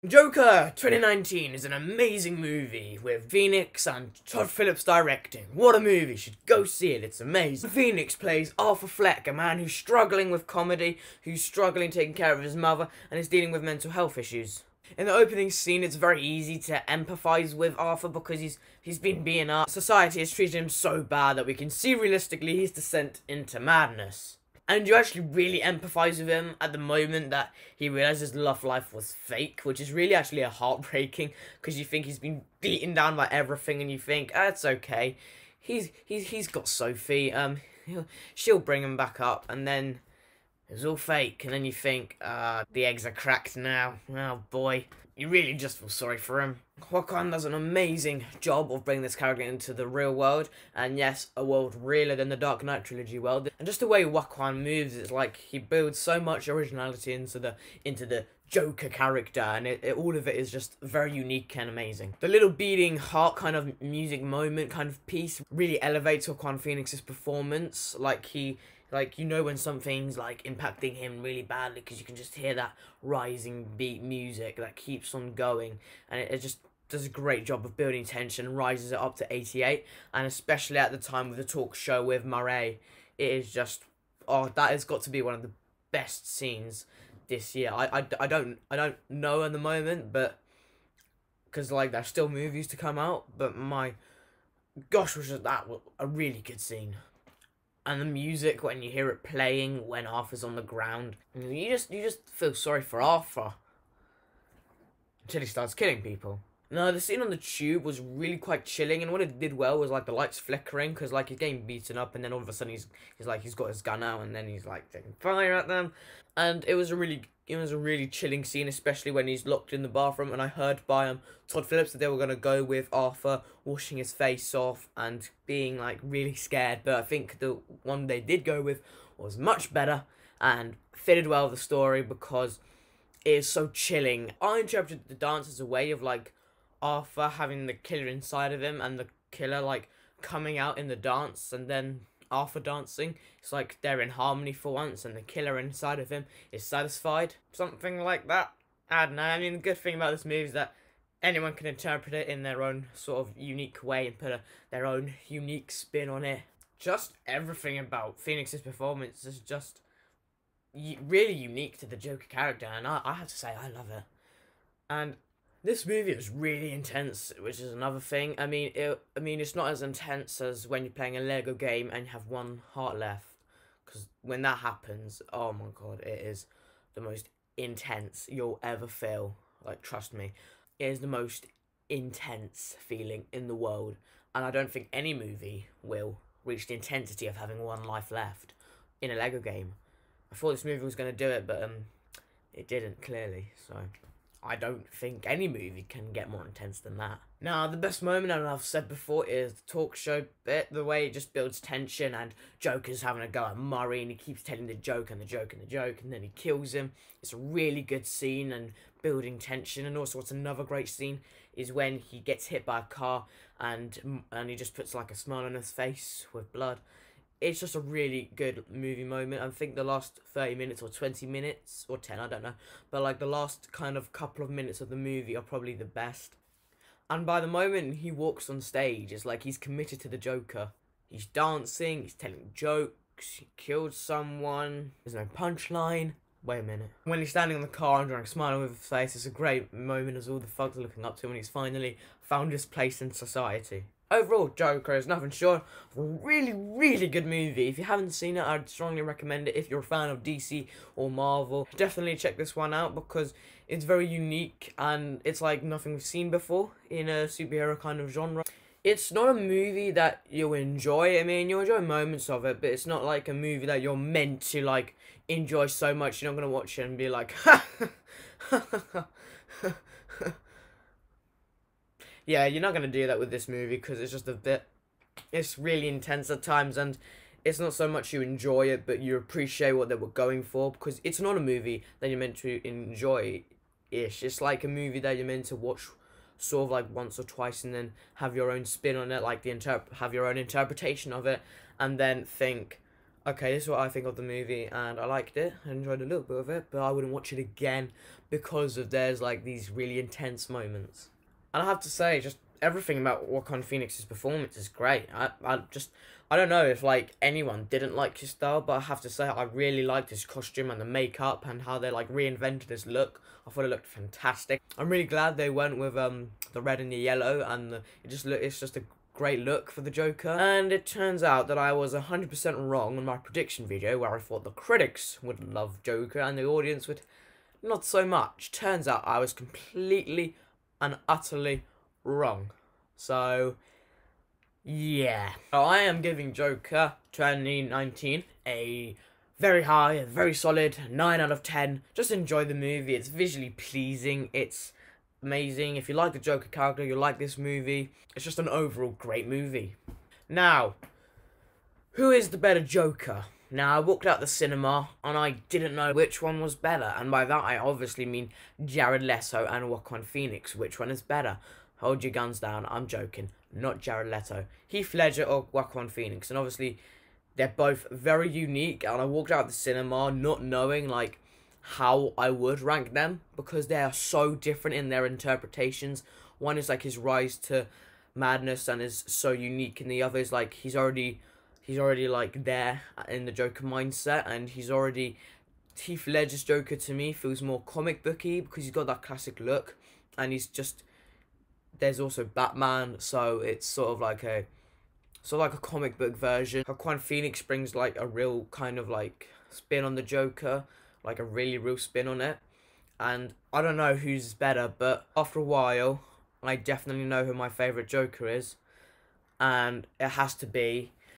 Joker 2019 is an amazing movie with Phoenix and Todd Phillips directing. What a movie, you should go see it, it's amazing. Phoenix plays Arthur Fleck, a man who's struggling with comedy, who's struggling taking care of his mother, and is dealing with mental health issues. In the opening scene, it's very easy to empathise with Arthur because he's been beaten up. Society has treated him so bad that we can see realistically his descent into madness. And you actually really empathise with him at the moment that he realises love life was fake, which is really actually a heartbreaking, because you think he's been beaten down by everything, and you think, it's okay, he's got Sophie, she'll bring him back up, and then it's all fake, and then you think, the eggs are cracked now, oh boy. You really just feel sorry for him. Joaquin does an amazing job of bringing this character into the real world, and yes, a world realer than the Dark Knight trilogy world. And just the way Joaquin moves, it's like he builds so much originality into the Joker character, and all of it is just very unique and amazing. The little beating heart kind of music moment kind of piece really elevates Joaquin Phoenix's performance. Like, you know when something's, like, impacting him really badly, because you can just hear that rising beat music that keeps on going, and it just does a great job of building tension, rises it up to 88, and especially at the time with the talk show with Murray, it is just, that has got to be one of the best scenes this year. I don't know at the moment, but, because, like, there's still movies to come out, but my gosh, was that a really good scene. And the music, when you hear it playing when Arthur's on the ground, you just feel sorry for Arthur until he starts killing people. No, the scene on the tube was really quite chilling, and what it did well was, like, the lights flickering, because, like, he's getting beaten up, and then all of a sudden he's got his gun out, and then he's, like, taking fire at them, and it was a really chilling scene, especially when he's locked in the bathroom, and I heard by Todd Phillips that they were going to go with Arthur washing his face off and being, like, really scared, but I think the one they did go with was much better, and fitted well with the story, because it is so chilling. I interpreted the dance as a way of, like, Arthur having the killer inside of him, and the killer, like, coming out in the dance, and then Arthur dancing. It's like they're in harmony for once, and the killer inside of him is satisfied. Something like that. I don't know. I mean, the good thing about this movie is that anyone can interpret it in their own sort of unique way and put their own unique spin on it. Just everything about Phoenix's performance is just really unique to the Joker character, and I have to say I love it. And this movie was really intense, which is another thing. I mean, it's not as intense as when you're playing a Lego game and you have one heart left. Because when that happens, oh my god, it is the most intense you'll ever feel. Like, trust me, it is the most intense feeling in the world. And I don't think any movie will reach the intensity of having one life left in a Lego game. I thought this movie was going to do it, but it didn't, clearly, so I don't think any movie can get more intense than that. Now, the best moment, and I've said before, is the talk show bit. The way it just builds tension, and Joker's having a go at Murray, and he keeps telling the joke and the joke and the joke, and then he kills him. It's a really good scene and building tension. And also, what's another great scene is when he gets hit by a car, and he just puts, like, a smile on his face with blood. It's just a really good movie moment. I think the last 30 minutes or 20 minutes, or 10, I don't know. But, like, the last kind of couple of minutes of the movie are probably the best. And by the moment he walks on stage, it's like he's committed to the Joker. He's dancing, he's telling jokes, he killed someone, there's no punchline. Wait a minute. When he's standing in the car and drawing smiling with his face, it's a great moment as all the thugs are looking up to him, and he's finally found his place in society. Overall, Joker is nothing short of a really, really good movie. If you haven't seen it, I'd strongly recommend it. If you're a fan of DC or Marvel, definitely check this one out, because it's very unique and it's like nothing we've seen before in a superhero kind of genre. It's not a movie that you'll enjoy. I mean, you'll enjoy moments of it, but it's not like a movie that you're meant to, like, enjoy so much you're not going to watch it and be like, ha. Yeah, you're not going to do that with this movie, because it's just it's really intense at times, and it's not so much you enjoy it, but you appreciate what they were going for, because it's not a movie that you're meant to enjoy-ish. It's like a movie that you're meant to watch sort of like once or twice and then have your own spin on it, like have your own interpretation of it, and then think, Okay, this is what I think of the movie, and I liked it. I enjoyed a little bit of it, but I wouldn't watch it again because of there's like these really intense moments. And I have to say, just everything about Joaquin Phoenix's performance is great. I don't know if like anyone didn't like his style, but I have to say I really liked his costume and the makeup and how they like reinvented his look. I thought it looked fantastic. I'm really glad they went with the red and the yellow, and it's just a great look for the Joker. And it turns out that I was 100% wrong on my prediction video where I thought the critics would love Joker and the audience would not so much. Turns out I was completely and utterly wrong. So, yeah. So I am giving Joker 2019 a very high, very solid 9 out of 10. Just enjoy the movie. It's visually pleasing. It's amazing. If you like the Joker character, you'll like this movie. It's just an overall great movie. Now, who is the better Joker? Now, I walked out the cinema and I didn't know which one was better. And by that, I obviously mean Jared Leto and Joaquin Phoenix. Which one is better? Hold your guns down. I'm joking. Not Jared Leto. Heath Ledger or Joaquin Phoenix. And obviously, they're both very unique. And I walked out the cinema not knowing, like, how I would rank them. Because they are so different in their interpretations. One is, like, his rise to madness and is so unique. And the other is, like, he's already like there in the Joker mindset, and Heath Ledger's Joker to me feels more comic booky because he's got that classic look, and there's also Batman, so it's sort of like a comic book version. Joaquin Phoenix brings like a real kind of like spin on the Joker, like a really real spin on it, and I don't know who's better, but after a while I definitely know who my favourite Joker is, and it has to be